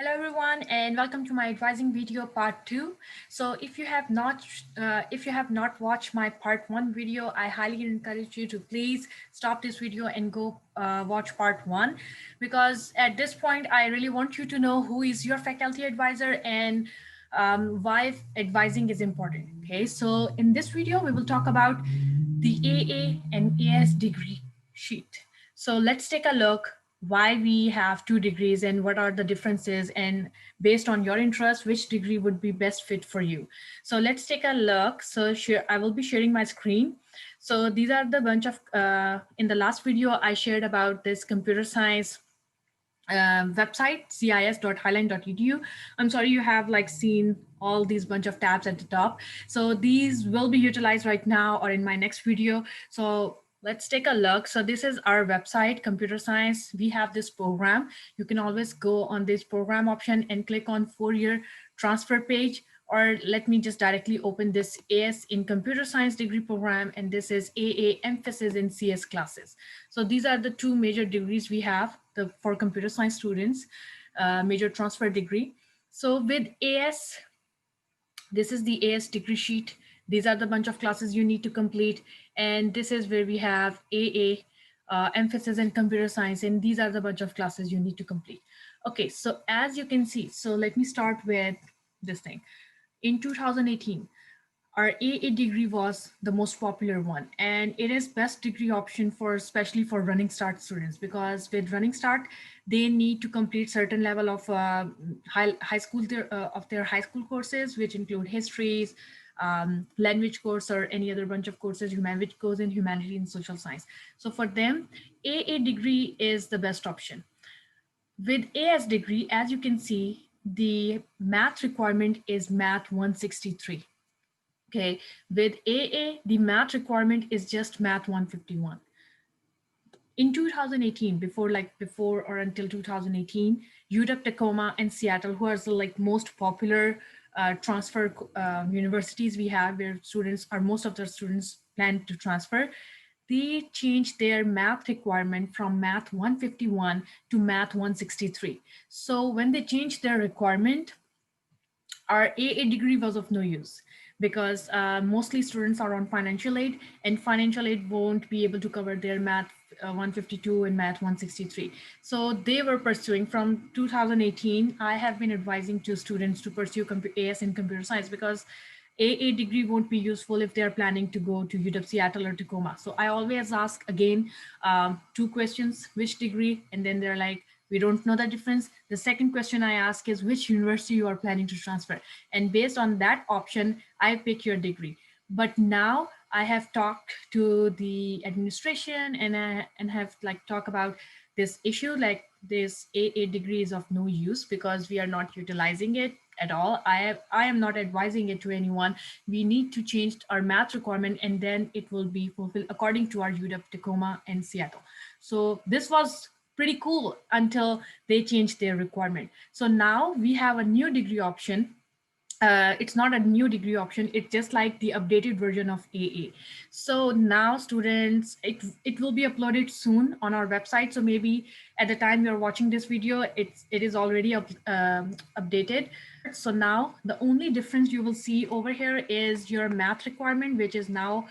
Hello everyone and welcome to my advising video part 2. So if you have not watched my part 1 video, I highly encourage you to please stop this video and go watch part 1, because at this point I really want you to know who is your faculty advisor and why advising is important. Okay, so in this video we will talk about the AA and AS degree sheet. So let's take a look why we have two degrees and what are the differences, and based on your interest which degree would be best fit for you. So let's take a look. So I will be sharing my screen. So these are the bunch of in the last video I shared about this computer science website, cis.highline.edu. I'm sorry you have like seen all these bunch of tabs at the top. So these will be utilized right now or in my next video. So let's take a look. So this is our website, computer science. We have this program. You can always go on this program option and click on 4-year transfer page, or let me just directly open this AS in computer science degree program, and this is AA emphasis in CS classes. So these are the two major degrees we have for computer science students, major transfer degree. So with AS, this is the AS degree sheet. These are the bunch of classes you need to complete. And this is where we have AA, emphasis in computer science. And these are the bunch of classes you need to complete. Okay, so as you can see, so let me start with this thing. In 2018, our AA degree was the most popular one, and it is best degree option for especially for running start students, because with running start they need to complete certain level of high school of their high school courses, which include histories, language course, or any other bunch of courses which goes in humanity and social science. So for them, AA degree is the best option. With AS degree, as you can see, the math requirement is math 163. Okay, with AA, the math requirement is just math 151. In 2018, before or until 2018, UW Tacoma and Seattle, who are the like most popular transfer universities we have, where students are most of the students plan to transfer, they changed their math requirement from math 151 to math 163. So when they changed their requirement, our AA degree was of no use, because mostly students are on financial aid, and financial aid won't be able to cover their math 152 and math 163. So they were pursuing from 2018. I have been advising to students to pursue AS in computer science, because AA degree won't be useful if they're planning to go to UW Seattle or Tacoma. So I always ask again, two questions: which degree? And then they're like, we don't know the difference. The second question I ask is which university you are planning to transfer. And based on that option, I pick your degree. But now I have talked to the administration, and have like talk about this issue, like this AA degree is of no use because we are not utilizing it at all. I am not advising it to anyone. We need to change our math requirement, and then it will be fulfilled according to our UW Tacoma and Seattle. So this was pretty cool until they changed their requirement. So now we have a new degree option. It's not a new degree option, it's just like the updated version of AA. So now students, it will be uploaded soon on our website. So maybe at the time you're watching this video, it is already updated. So now the only difference you will see over here is your math requirement, which is now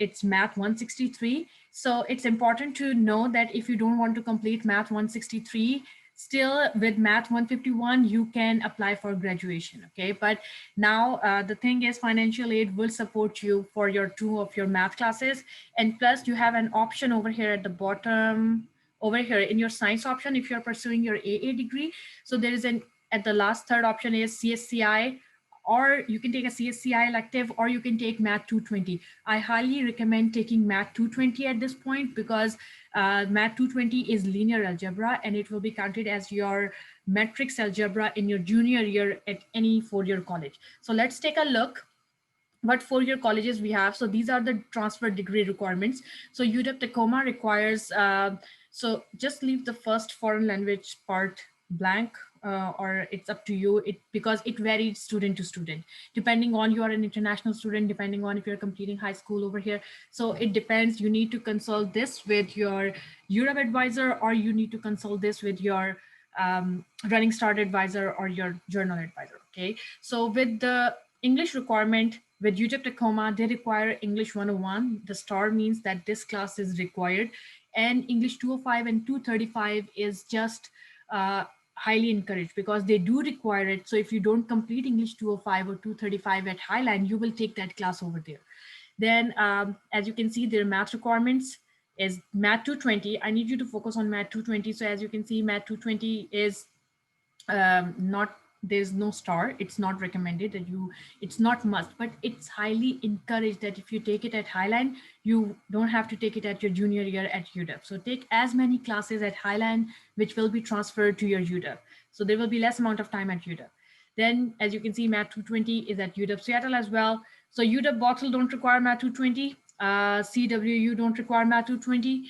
it's math 163. So it's important to know that if you don't want to complete math 163, still with math 151 you can apply for graduation. Okay, but now the thing is, financial aid will support you for your two of your math classes, and plus you have an option over here at the bottom, over here in your science option, if you're pursuing your AA degree. So there is an, at the last third option is CSCI, or you can take a CSCI elective, or you can take math 220. I highly recommend taking math 220 at this point, because math 220 is linear algebra, and it will be counted as your matrix algebra in your junior year at any four-year college. So let's take a look what four-year colleges we have. So these are the transfer degree requirements. So UW Tacoma requires, so just leave the first foreign language part blank, or it's up to you, because it varies student to student, depending on you are an international student, depending on if you're completing high school over here. So it depends. You need to consult this with your UW advisor, or you need to consult this with your running start advisor or your journal advisor. Okay, so with the English requirement with UTEP Tacoma, they require English 101. The star means that this class is required, and English 205 and 235 is just highly encouraged because they do require it. So if you don't complete English 205 or 235 at Highline, you will take that class over there. Then, as you can see, their math requirements is Math 220. I need you to focus on Math 220. So as you can see, Math 220 is not, there's no star, it's not recommended that you, it's not must, but it's highly encouraged that if you take it at Highline, you don't have to take it at your junior year at UW. So take as many classes at Highline which will be transferred to your UW, so there will be less amount of time at UW. Then as you can see, Math 220 is at UW Seattle as well. So UW Bottle don't require Math 220, CWU don't require Math 220,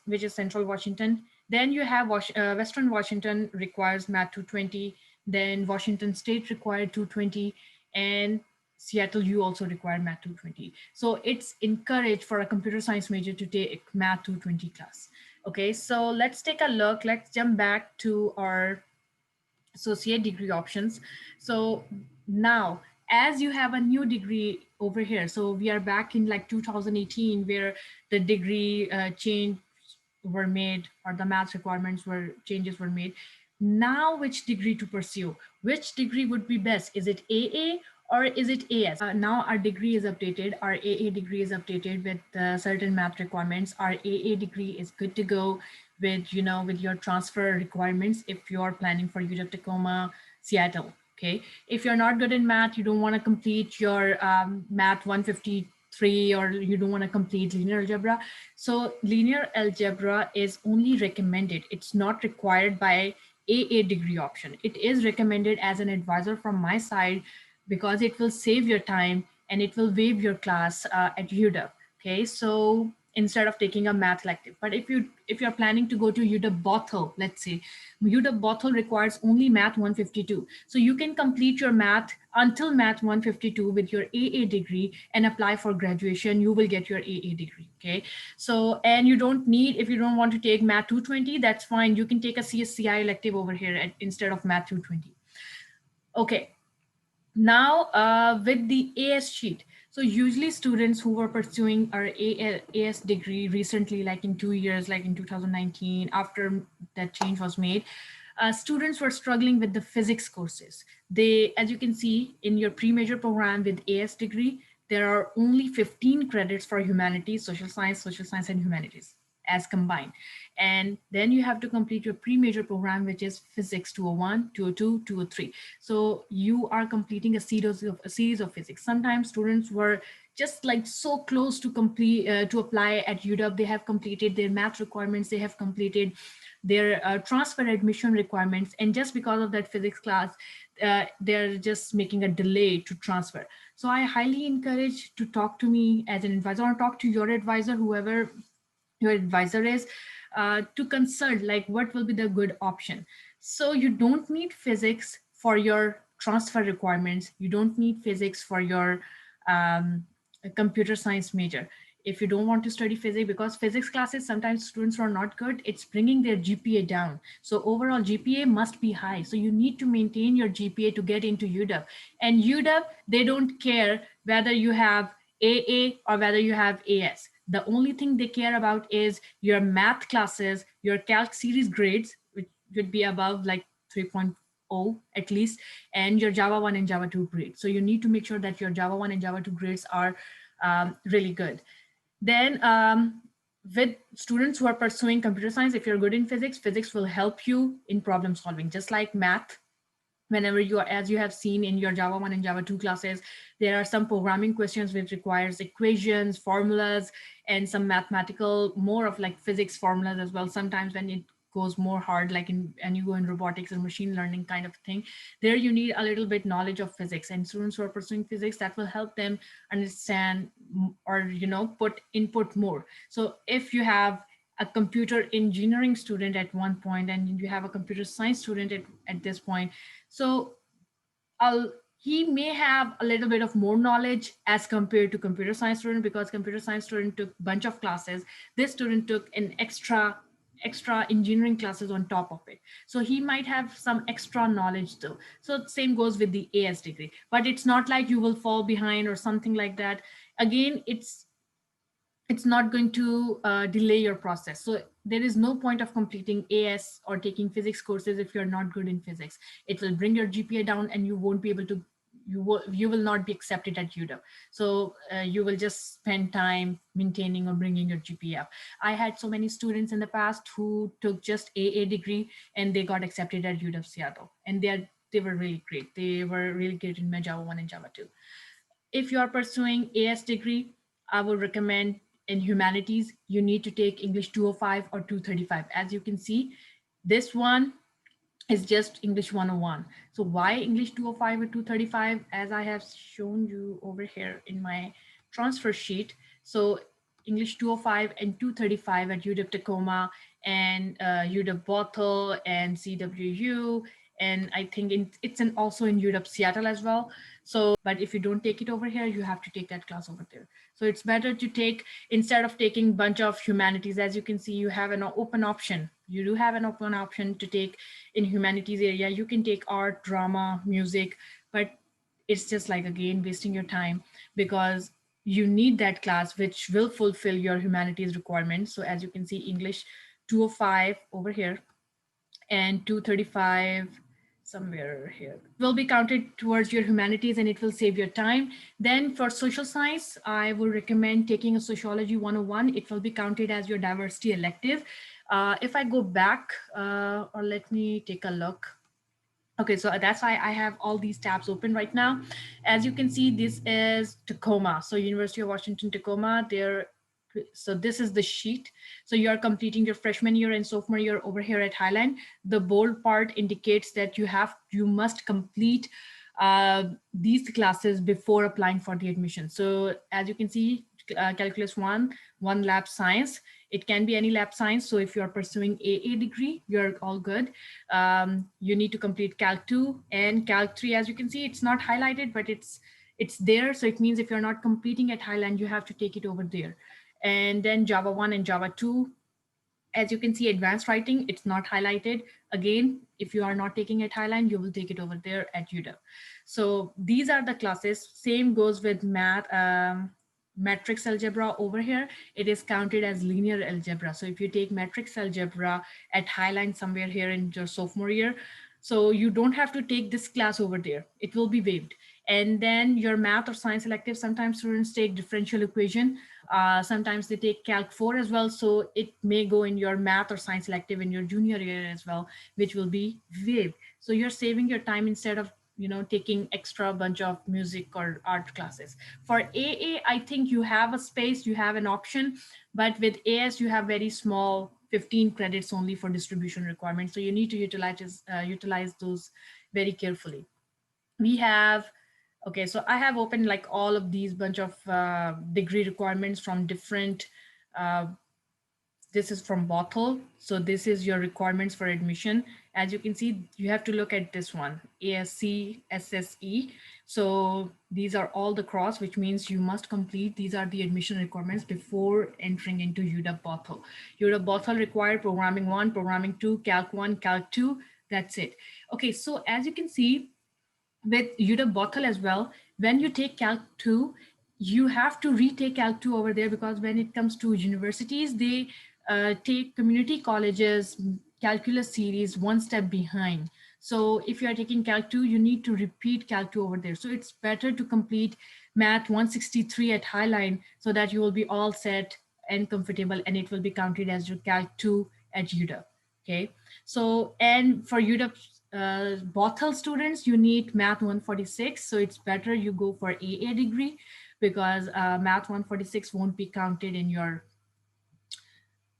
which is Central Washington. Then you have Western Washington requires Math 220. Then Washington State required 220, and Seattle U also required Math 220. So it's encouraged for a computer science major to take Math 220 class. Okay, so let's take a look. Let's jump back to our associate degree options. So now, as you have a new degree over here, so we are back in like 2018 where the degree change were made, or the math requirements were changes were made. Now which degree to pursue? Which degree would be best? Is it AA or is it AS? Now our degree is updated. Our AA degree is updated with certain math requirements. Our AA degree is good to go with, you know, with your transfer requirements if you're planning for UW Tacoma, Seattle. Okay, if you're not good in math, you don't want to complete your math 153, or you don't want to complete linear algebra. So linear algebra is only recommended. It's not required by AA degree option. It is recommended as an advisor from my side because it will save your time and it will waive your class at UW. Okay, so instead of taking a math elective. But if you're planning to go to UW Bothell, let's say, UW Bothell requires only math 152. So you can complete your math until math 152 with your AA degree and apply for graduation. You will get your AA degree. Okay. So, and you don't need, if you don't want to take math 220, that's fine. You can take a CSCI elective over here instead of math 220. Okay. Now with the AS sheet. So usually students who were pursuing our AS degree recently, like in 2 years, like in 2019, after that change was made, students were struggling with the physics courses. They, as you can see in your pre-major program with AS degree, there are only 15 credits for humanities, social science and humanities as combined. And then you have to complete your pre-major program, which is physics 201, 202, 203. So you are completing a series of physics. Sometimes students were just like so close to complete to apply at UW. They have completed their math requirements, they have completed their transfer admission requirements, and just because of that physics class, they're just making a delay to transfer. So I highly encourage to talk to me as an advisor, or talk to your advisor, whoever your advisor is, to consult like what will be the good option. So you don't need physics for your transfer requirements. You don't need physics for your computer science major. If you don't want to study physics, because physics classes, sometimes students are not good, it's bringing their GPA down. So overall GPA must be high. So you need to maintain your GPA to get into UW. And UW, they don't care whether you have AA or whether you have AS. The only thing they care about is your math classes, your calc series grades, which would be above like 3.0 at least, and your Java 1 and Java 2 grades. So you need to make sure that your Java 1 and Java 2 grades are really good. Then with students who are pursuing computer science, if you're good in physics, physics will help you in problem solving, just like math. Whenever you are, as you have seen in your Java 1 and Java 2 classes, there are some programming questions which requires equations, formulas, and some mathematical, more of like physics formulas as well. Sometimes when it goes more hard, like and you go in robotics and machine learning kind of thing, there you need a little bit knowledge of physics, and students who are pursuing physics, that will help them understand or, you know, put input more. So if you have a computer engineering student at one point and you have a computer science student at this point, so he may have a little bit of more knowledge as compared to computer science student, because computer science student took bunch of classes. This student took an extra engineering classes on top of it. So he might have some extra knowledge though. So same goes with the AS degree, but it's not like you will fall behind or something like that. Again, it's not going to delay your process. So there is no point of completing AS or taking physics courses if you're not good in physics. It will bring your GPA down and you won't be able to, you will not be accepted at UW. So you will just spend time maintaining or bringing your GPA up. I had so many students in the past who took just AA degree and they got accepted at UW Seattle, and they were really great. They were really great in Java 1 and Java 2. If you are pursuing AS degree, I would recommend in humanities, you need to take English 205 or 235. As you can see, this one is just English 101. So why English 205 or 235? As I have shown you over here in my transfer sheet. So English 205 and 235 at UW Tacoma and UW Bothell and CWU. And I think it's also in UW Seattle as well. So, but if you don't take it over here, you have to take that class over there. So it's better to take, instead of taking bunch of humanities, as you can see, you have an open option. You do have an open option to take in humanities area. You can take art, drama, music, but it's just like, again, wasting your time, because you need that class which will fulfill your humanities requirements. So as you can see, English 205 over here and 235 somewhere here will be counted towards your humanities, and it will save your time. Then for social science, I would recommend taking a sociology 101. It will be counted as your diversity elective. If I go back, or let me take a look. Okay, so that's why I have all these tabs open right now. As you can see, this is Tacoma. So University of Washington, Tacoma, there. So this is the sheet. So you are completing your freshman year and sophomore year over here at Highline. The bold part indicates that you must complete these classes before applying for the admission. So as you can see, calculus one lab science. It can be any lab science. So if you are pursuing AA degree, you're all good. You need to complete Calc 2 and Calc 3. As you can see, it's not highlighted, but it's there. So it means if you're not completing at Highline, you have to take it over there. And then Java 1 and Java 2. As you can see, advanced writing, it's not highlighted. Again, if you are not taking it Highline, you will take it over there at UW. So these are the classes. Same goes with math. Matrix algebra over here, it is counted as linear algebra. So if you take matrix algebra at Highline somewhere here in your sophomore year, so you don't have to take this class over there. It will be waived. And then your math or science elective, sometimes students take differential equation. Sometimes they take Calc 4 as well. So it may go in your math or science elective in your junior year as well, which will be waived. So you're saving your time instead of taking extra bunch of music or art classes. For AA, I think you have a space, you have an option, but with AS you have very small 15 credits only for distribution requirements. So you need to utilize those very carefully. We have, okay, so I have opened like all of these bunch of degree requirements from different this is from Bothell. So this is your requirements for admission. As you can see, you have to look at this one, ASC, SSE. So these are all the cross, which means you must complete. These are the admission requirements before entering into UW Bothell. UW Bothell require programming 1, programming 2, Calc 1, Calc 2. That's it. Okay, so as you can see, with UW Bothell as well, when you take Calc 2, you have to retake Calc 2 over there, because when it comes to universities, they take community colleges calculus series one step behind. So if you are taking Calc 2, you need to repeat Calc 2 over there. So it's better to complete Math 163 at Highline so that you will be all set and comfortable, and it will be counted as your Calc 2 at UW. Okay, so and for UW Bothell students, you need Math 146. So it's better you go for AA degree, because Math 146 won't be counted in your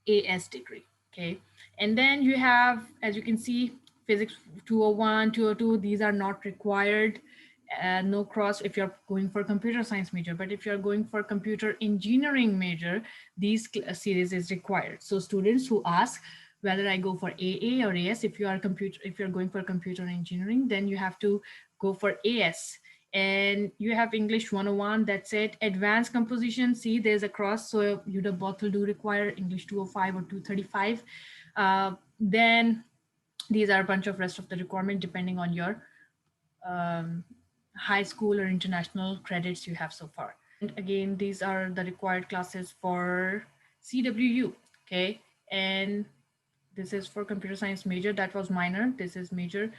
AS degree. Okay, and then you have, as you can see, physics 201, 202, these are not required. No cross if you're going for computer science major, but if you're going for computer engineering major, these series is required. So students who ask whether I go for AA or AS, if you're going for computer engineering, then you have to go for AS. And you have English 101, that's it. Advanced composition, see there's a cross, so UW Bothell do require English 205 or 235. Then these are a bunch of rest of the requirement depending on your um, high school or international credits you have so far. And again, these are the required classes for CWU. Okay. And this is for computer science major. That was minor. This is major.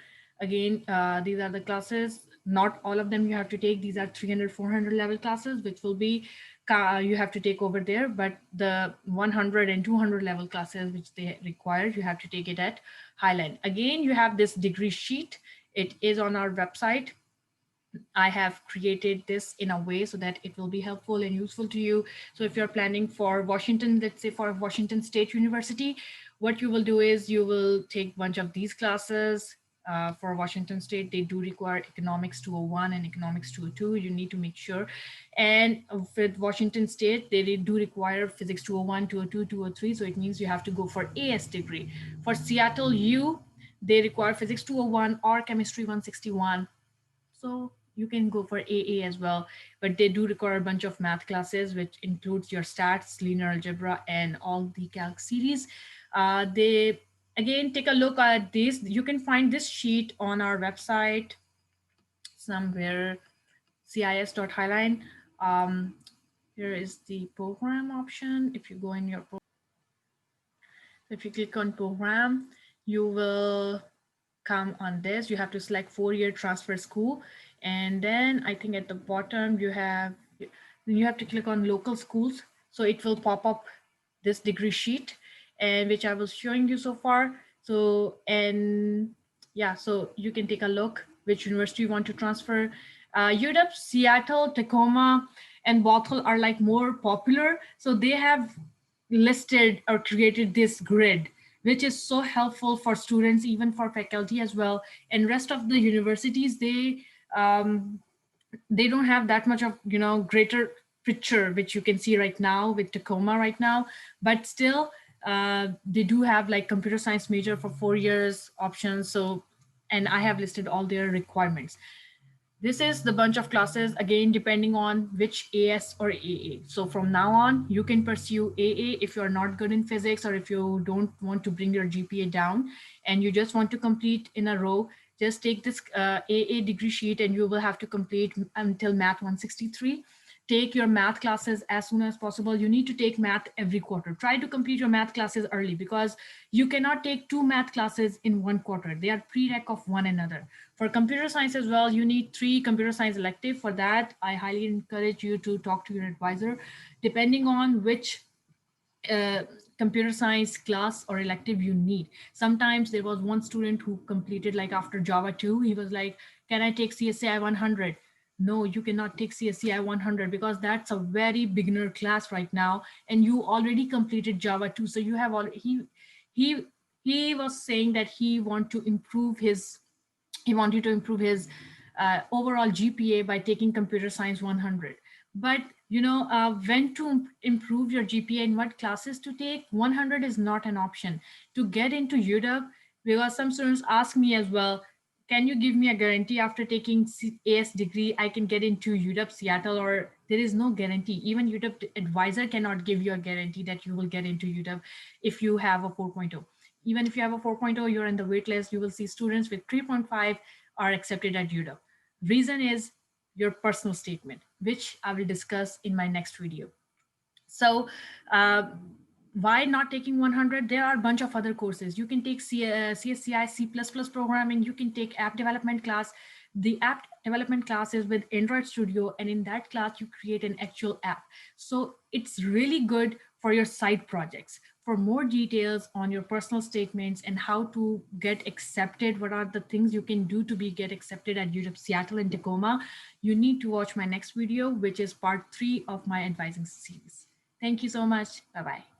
Again, these are the classes. Not all of them you have to take. These are 300, 400 level classes, which will be you have to take over there. But the 100 and 200 level classes, which they require, you have to take it at Highline. Again, you have this degree sheet. It is on our website. I have created this in a way so that it will be helpful and useful to you. So if you're planning for Washington, let's say for Washington State University, what you will do is you will take a bunch of these classes. For Washington State, they do require Economics 201 and Economics 202. You need to make sure. And with Washington State, they do require Physics 201, 202, 203. So it means you have to go for AS degree. For Seattle U, they require Physics 201 or Chemistry 161. So you can go for AA as well, but they do require a bunch of math classes, which includes your stats, linear algebra, and all the calc series. They again take a look at this. You can find this sheet on our website somewhere, cis.highline. Here is the program option. If you go in your program, if you click on program, you will come on this. You have to select 4-year transfer school, and then I think at the bottom you have to click on local schools, so it will pop up this degree sheet, and which I was showing you so far. So, and yeah, so you can take a look which university you want to transfer. UW, Seattle, Tacoma, and Bothell are like more popular, so they have listed or created this grid, which is so helpful for students, even for faculty as well. And rest of the universities, they don't have that much of, greater picture, which you can see right now with Tacoma right now, but still they do have like computer science major for 4 years options. So, and I have listed all their requirements. This is the bunch of classes, again, depending on which AS or AA. So from now on, you can pursue AA if you're not good in physics, or if you don't want to bring your GPA down and you just want to complete in a row. Just take this AA degree sheet and you will have to complete until Math 163. Take your math classes as soon as possible. You need to take math every quarter. Try to complete your math classes early, because you cannot take 2 math classes in 1 quarter. They are prereq of one another. For computer science as well, you need 3 computer science elective. For that, I highly encourage you to talk to your advisor, depending on which uh, computer science class or elective you need. Sometimes there was one student who completed, like after Java 2, he was like, can I take CSCI 100? No, you cannot take CSCI 100 because that's a very beginner class right now, and you already completed Java 2. So you have already, he he was saying that he wanted to improve his overall GPA by taking computer science 100. But when to improve your GPA and what classes to take, 100 is not an option to get into UW. Because some students ask me as well, can you give me a guarantee after taking AS degree I can get into UW Seattle? Or there is no guarantee. Even UW advisor cannot give you a guarantee that you will get into UW if you have a 4.0. Even if you have a 4.0, you're in the wait list. You will see students with 3.5 are accepted at UW. Reason is your personal statement, which I will discuss in my next video. So why not taking 100? There are a bunch of other courses. You can take CSCI, C++ programming. You can take app development class. The app development class is with Android Studio, and in that class, you create an actual app. So it's really good for your side projects. For more details on your personal statements and how to get accepted, what are the things you can do to get accepted at UW Seattle and Tacoma, you need to watch my next video, which is part 3 of my advising series. Thank you so much. Bye-bye.